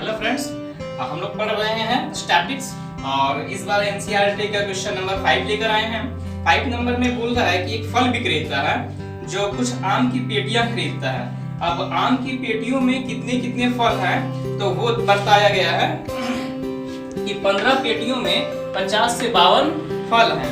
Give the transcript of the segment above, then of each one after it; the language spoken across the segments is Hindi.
हेलो फ्रेंड्स, हम लोग पढ़ रहे हैं स्टैटिक्स और इस बार एनसीईआरटी का क्वेश्चन नंबर 5 लेकर आए हैं। 5 नंबर में बोल रहा है कि एक फल विक्रेता है जो कुछ आम की पेटियां खरीदता है। अब आम की पेटियों में कितने कितने फल हैं तो वो बताया गया है कि 15 पेटियों में 50 से 52 फल हैं।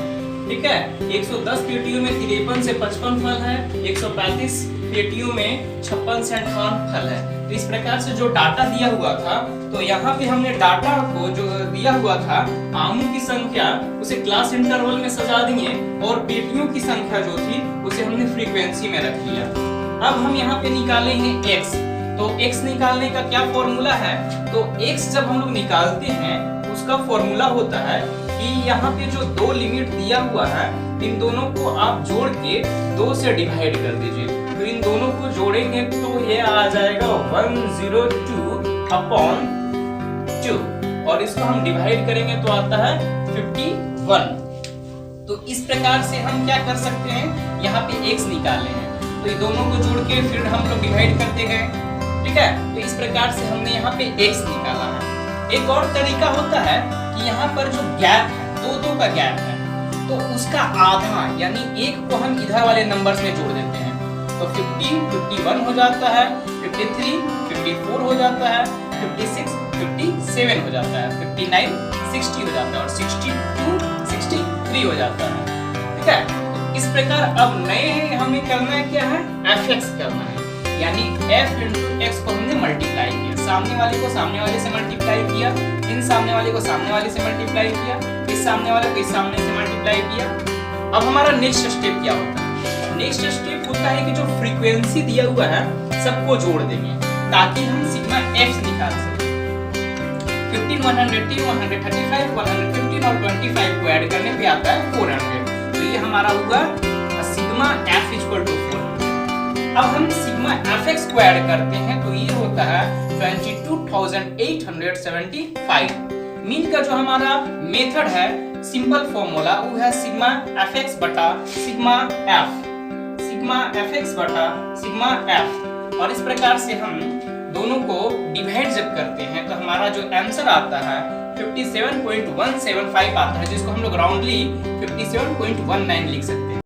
ठीक है, 110 पेटियों में 53 से 55 फल है, 135 पेटियों में 56 से 58 फल है। तो इस प्रकार से जो डाटा दिया हुआ था, तो यहाँ पे हमने डाटा को जो दिया हुआ था आमों की संख्या उसे क्लास इंटरवल में सजा दिए और पेटियों की संख्या जो थी उसे हमने फ्रीक्वेंसी में रख लिया। अब हम यहाँ पे निकालेंगे x। तो x निकालने का क्या फॉर्मूला है? तो x जब हम लोग निकालते हैं उसका फॉर्मूला होता है कि यहाँ पे जो दो लिमिट दिया हुआ है इन दोनों को आप जोड़ के 2 से डिवाइड कर दीजिए। तो इन दोनों को जोड़ेंगे तो ये आ जाएगा 102/2 और इसको हम डिवाइड करेंगे तो आता है 51। तो इस प्रकार से हम क्या कर सकते हैं, यहाँ पे x निकाले हैं तो ये दोनों को जोड़ के फिर हम लोग डिवाइड करते गए। ठीक है, तो इस प्रकार से हमने यहाँ पे x निकाला है। एक और तरीका होता है कि यहाँ पर जो गैप है, दो का गैप है, तो उसका आधा यानी एक को हम इधर वाले नंबर्स में जोड़ देते हैं। तो 50 51 हो जाता है, 53 54 हो जाता है, 56 57 हो जाता है, 59 60 हो जाता है और 62 63 हो जाता है। ठीक है, तो इस प्रकार अब नए हमें करना है क्या है, fx करना है, यानी f into x को हमने मल्टीप्लाई किया, सामने वाले को सामने वाले से मल्टीप्लाई किया, इन सामने वाले को सामने वाले से मल्टीप्लाई किया, इस सामने वाले को इस सामने से मल्टीप्लाई किया। अब हमारा नेक्स्ट स्टेप क्या होता है? नेक्स्ट स्टेप होता है कि जो फ्रीक्वेंसी दिया हुआ है सबको जोड़ देंगे ताकि हम सिग्मा f निकाल सकें। 15 110 135 115 और 25 को ऐड करने पे आता है 400। तो ये हमारा हुआ सिग्मा f इक्वल टू 400। अब हम सिग्मा fx को ऐड करते हैं तो ये होता है 22,875। मीन का जो हमारा मेथड है, सिंपल फॉर्मूला वो है सिग्मा fx बटा सिग्मा f, सिग्मा fx बटा सिग्मा f। और इस प्रकार से हम दोनों को डिवाइड जब करते हैं तो हमारा जो आंसर आता है 57.175 आता है, जिसको हम लोग राउंडली 57.19 लिख सकते हैं।